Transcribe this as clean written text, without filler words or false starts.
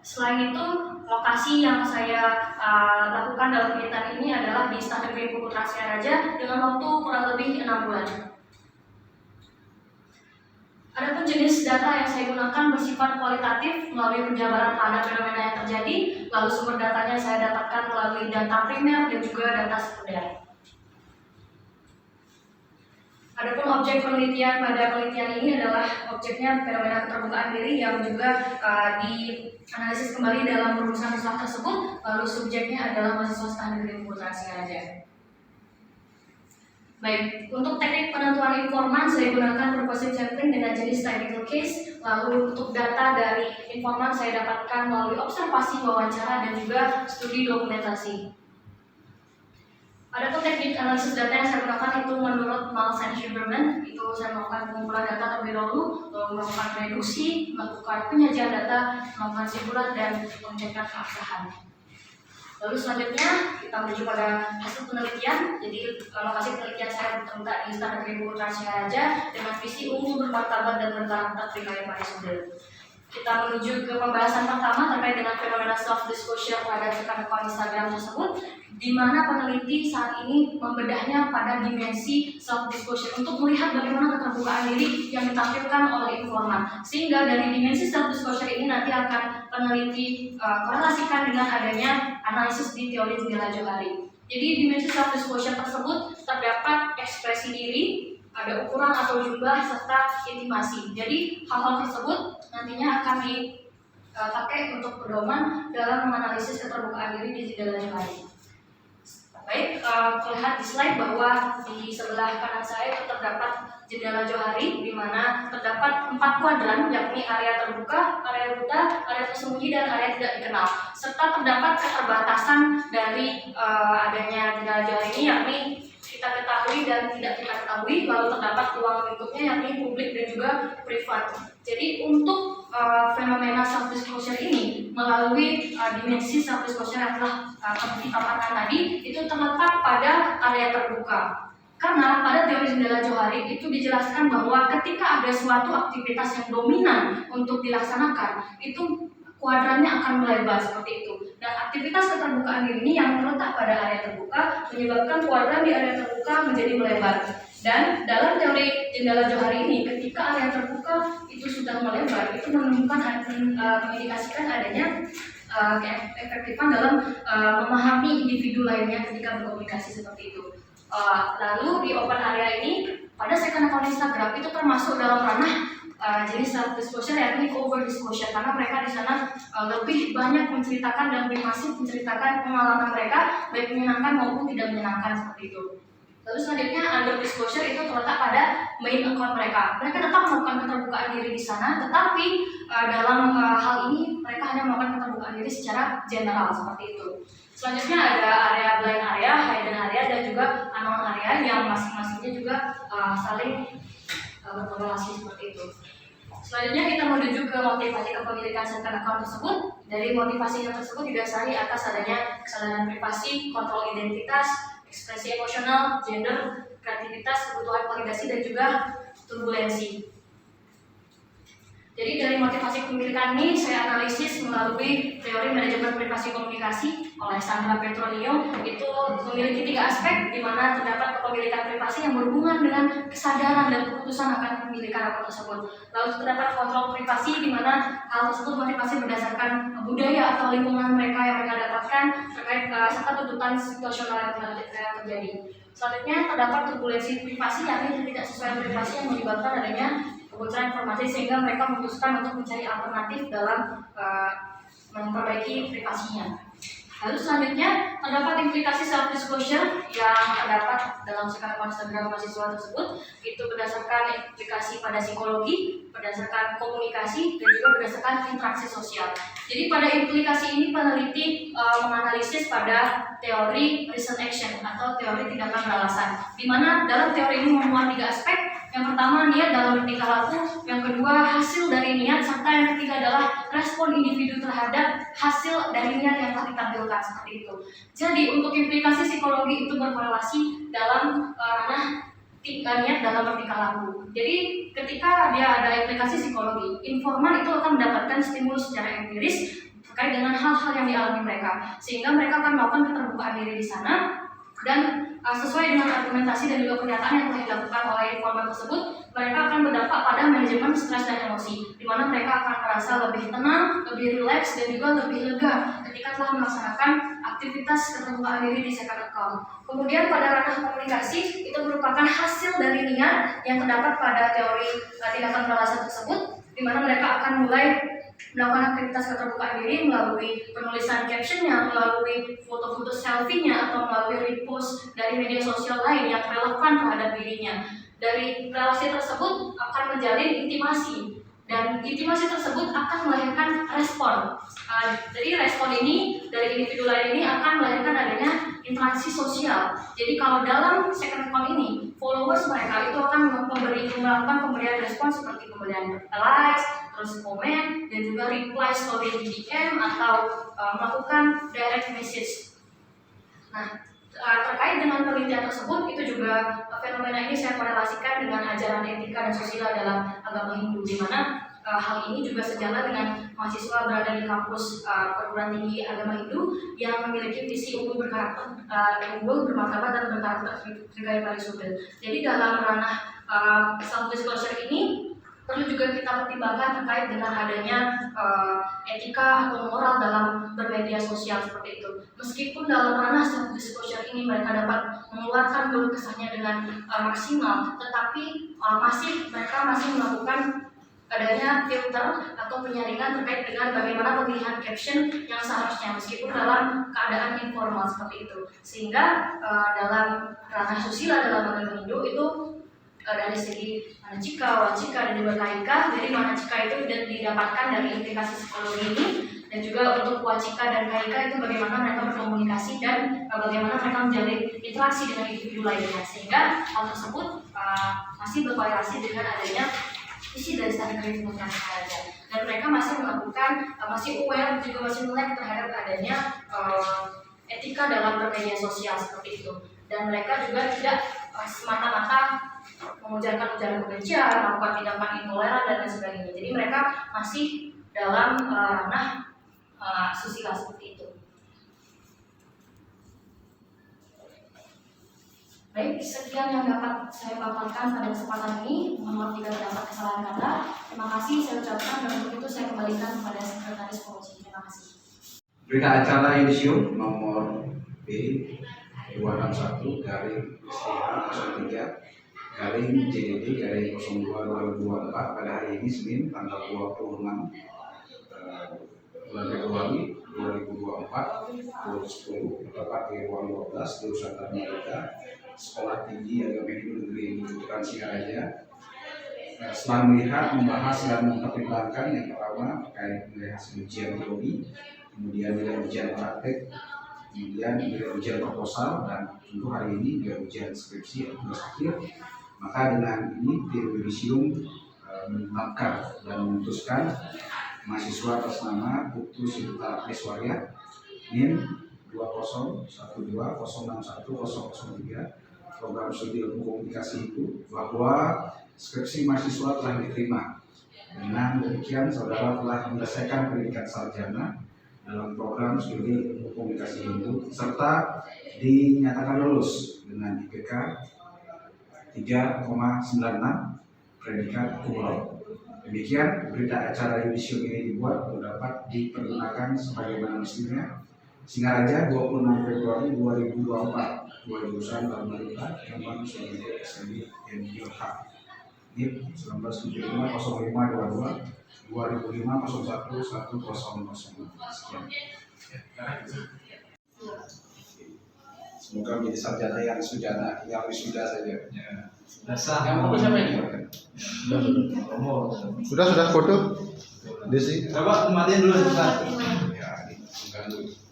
Selain itu, lokasi yang saya lakukan dalam kegiatan ini adalah di Standar Green Putra Singaraja dengan waktu kurang lebih 6 bulan. Adapun jenis data yang saya gunakan bersifat kualitatif melalui penjabaran terhadap fenomena yang terjadi, lalu sumber datanya saya dapatkan melalui data primer dan juga data sekunder. Adapun objek penelitian pada penelitian ini adalah objeknya fenomena keterbukaan diri yang juga dianalisis kembali dalam rumusan usaha tersebut, lalu subjeknya adalah mahasiswa Standar Green Putra Singaraja. Baik, untuk teknik penentuan informan saya gunakan purposive sampling dengan jenis technical case. Lalu untuk data dari informan saya dapatkan melalui observasi, wawancara, dan juga studi dokumentasi. Adapun teknik analisis data yang saya gunakan itu menurut Miles and Huberman, itu saya melakukan pengumpulan data terlebih dahulu, lalu melakukan reduksi, melakukan penyajian data, melakukan simpulan, dan pengecekan keabsahan. Lalu selanjutnya kita menuju pada hasil penelitian. Jadi lokasi penelitian saya terletak di Standar Green Putra Singaraja dengan visi unggul, bermartabat, dan berkarakter Trikaya Parisudel. Kita menuju ke pembahasan pertama terkait dengan fenomena self disclosure pada akun Instagram tersebut, di mana peneliti saat ini membedahnya pada dimensi self disclosure untuk melihat bagaimana keterbukaan diri yang ditampilkan oleh informan. Sehingga dari dimensi self disclosure ini nanti akan peneliti korelasikan dengan adanya analisis di teori jendela johari. Jadi dimensi self disclosure tersebut terdapat ekspresi diri, ada ukuran atau jumlah serta intimasi. Jadi hal-hal tersebut nantinya akan dipakai untuk pedoman dalam menganalisis keterbukaan diri di jendela johari. Baik, terlihat di slide bahwa di sebelah kanan saya itu terdapat jendela johari, di mana terdapat 4 kuadran, yakni area terbuka, area buta, area tersembunyi, dan area tidak dikenal. Serta terdapat keterbatasan dari adanya jendela johari ini, yakni kita ketahui dan tidak kita ketahui, lalu terdapat ruang lingkupnya yakni publik dan juga privat. Jadi untuk fenomena self disclosure ini melalui dimensi self disclosure yang telah kita paparkan tadi itu terletak pada area terbuka. Karena pada teori jendela johari itu dijelaskan bahwa ketika ada suatu aktivitas yang dominan untuk dilaksanakan, itu kuadrannya akan melebar seperti itu. Dan aktivitas keterbukaan diri ini yang terletak pada area terbuka menyebabkan kuadran di area terbuka menjadi melebar. Dan dalam teori jendela johari ini, ketika area terbuka itu sudah melebar, itu menemukan mengindikasikan adanya keefektifan dalam memahami individu lainnya ketika berkomunikasi seperti itu. Lalu di open area ini pada second account Instagram itu termasuk dalam ranah jenis self disclosure yakni over disclosure, karena mereka di sana lebih banyak menceritakan dan lebih masif menceritakan pengalaman mereka baik menyenangkan maupun tidak menyenangkan seperti itu. Lalu selanjutnya under disclosure itu terletak pada main account mereka. Mereka tetap melakukan keterbukaan diri di sana, tetapi dalam hal ini mereka hanya melakukan keterbukaan diri secara general seperti itu. Selanjutnya ada area blind area, hidden area, dan juga unknown area yang masing-masingnya juga saling berkorelasi seperti itu. Selanjutnya kita menuju ke motivasi kepemilikan second account tersebut. Dari motivasinya tersebut didasari atas adanya kesadaran privasi, kontrol identitas, ekspresi emosional, gender, kreativitas, kebutuhan validasi, dan juga turbulensi. Jadi dari motivasi kepemilikan ini saya analisis melalui teori manajemen privasi komunikasi oleh Sandra Petronio. Itu memiliki 3 aspek, di mana terdapat kepemilikan privasi yang berhubungan dengan kesadaran dan keputusan akan kepemilikan akun tersebut. Lalu terdapat kontrol privasi, di mana hal tersebut motivasi berdasarkan budaya atau lingkungan mereka yang mereka dapatkan terkait serta tuntutan situasional yang terjadi. Selanjutnya terdapat turbulensi privasi, yakni tidak sesuai privasi yang menyebabkan adanya kebocoran informasi sehingga mereka memutuskan untuk mencari alternatif dalam memperbaiki privasinya. Lalu selanjutnya terdapat implikasi self disclosure yang terdapat dalam second account Instagram mahasiswa tersebut, itu berdasarkan implikasi pada psikologi, berdasarkan komunikasi, dan juga berdasarkan interaksi sosial. Jadi pada implikasi ini peneliti menganalisis pada teori reason action atau teori tindakan beralasan, di mana dalam teori ini memuat 3 aspek. Yang pertama niat dalam bertingkah laku, yang kedua hasil dari niat, serta yang ketiga adalah respon individu terhadap hasil dari niat yang telah ditampilkan seperti itu. Jadi untuk implikasi psikologi itu berkorelasi dalam ranah niat dalam bertingkah laku. Jadi ketika dia ada implikasi psikologi, informan itu akan mendapatkan stimulus secara empiris terkait dengan hal-hal yang dialami mereka, sehingga mereka akan melakukan keterbukaan diri di sana dan sesuai dengan argumentasi dan juga pernyataan yang telah dilakukan oleh informan tersebut, mereka akan berdampak pada manajemen stres dan emosi, di mana mereka akan merasa lebih tenang, lebih rileks, dan juga lebih lega ketika telah melaksanakan aktivitas keterbukaan diri di second account. Kemudian pada ranah komunikasi, itu merupakan hasil dari niat yang terdapat pada teori tindakan balasan tersebut, di mana mereka akan mulai melakukan aktivitas keterbukaan diri melalui penulisan captionnya, melalui foto-foto selfie-nya, atau melalui repost dari media sosial lain yang relevan terhadap dirinya. Dari relasi tersebut akan menjalin intimasi, dan intimasi tersebut akan melahirkan respon. Jadi respon ini dari individu lain ini akan melahirkan adanya interaksi sosial. Jadi kalau dalam second account ini, followers mereka itu akan melakukan pemberian respon seperti pemberian likes, terus komen, dan juga reply story di DM atau melakukan direct message. Nah, terkait dengan penelitian tersebut, itu juga fenomena ini saya korelasikan dengan ajaran etika dan sosial dalam agama Hindu, di mana hal ini juga sejalan dengan mahasiswa berada di kampus perguruan tinggi agama Hindu yang memiliki visi unggul bermartabat dan berkarakter Srigaya Parisuda. Jadi dalam ranah self disclosure ini perlu juga kita pertimbangkan terkait dengan adanya etika atau moral dalam bermedia sosial seperti itu. Meskipun dalam ranah self disclosure ini mereka dapat mengeluarkan keluh kesahnya dengan maksimal, tetapi mereka masih melakukan adanya filter atau penyaringan terkait dengan bagaimana pemilihan caption yang seharusnya, meskipun dalam keadaan informal seperti itu. Sehingga dalam ranah susila dalam agama Hindu itu dari segi manacika, wacika, dan juga kaika. Jadi manacika itu didapatkan dari implikasi psikologi ini, dan juga untuk wacika dan kaika itu bagaimana mereka berkomunikasi dan bagaimana mereka menjalin interaksi dengan individu lainnya, sehingga hal tersebut masih bervariasi dengan adanya isi dari standar curriculum yang ada, dan mereka masih melakukan, masih aware, juga masih melek terhadap adanya etika dalam bermedia sosial seperti itu. Dan mereka juga tidak semata-mata mengujarkan ujaran kebencian, melakukan tindakan intoleran dan lain sebagainya. Jadi mereka masih dalam ranah susila seperti itu. Baik, sekian yang dapat saya paparkan pada kesempatan ini. Mohon maaf jika terdapat kesalahan kata. Terima kasih saya ucapkan, dan untuk itu saya kembalikan kepada Sekretaris Komisi. Terima kasih. Berita acara yudisium nomor B 261 garing STH 03 garing JDD garing 02 2024 pada hari ini Senin tanggal 26 bulan Februari 2024 pukul 10 terdapat di ruang 12 jurusan Tarmika Sekolah Tinggi Agama Hindu Negeri Butukan Singaraja. Setelah melihat, membahas dan mempertimbangkan yang pertama terkait nilai hasil ujian teori, kemudian nilai ujian praktek, kemudian nilai ujian proposal, dan tentu hari ini nilai ujian skripsi atau tugas akhir, maka dengan ini tim yudisium menetapkan dan memutuskan mahasiswa atas nama Putu Sinta Aiswarya NIM 20120610003 program studi ilmu komunikasi itu, bahwa skripsi mahasiswa telah diterima. Dengan demikian, saudara telah menyelesaikan pendidikan sarjana dalam program studi ilmu komunikasi Hindu serta dinyatakan lulus dengan IPK 3,96 predikat cum laude. Demikian berita acara yudisium ini dibuat untuk dapat dipergunakan sebagaimana mestinya. Singaraja 26 Februari 2024, dua jurusan Tarmika Kemang sebagai SMI NILH NIP 19750522 2005-01-100. Sekian. Semoga menjadi sarjana yang wisuda saja. Dasar. Yang siapa ini? Sudah foto? Desi. Coba kematian dulu sebentar. Ya, ini mengganggu.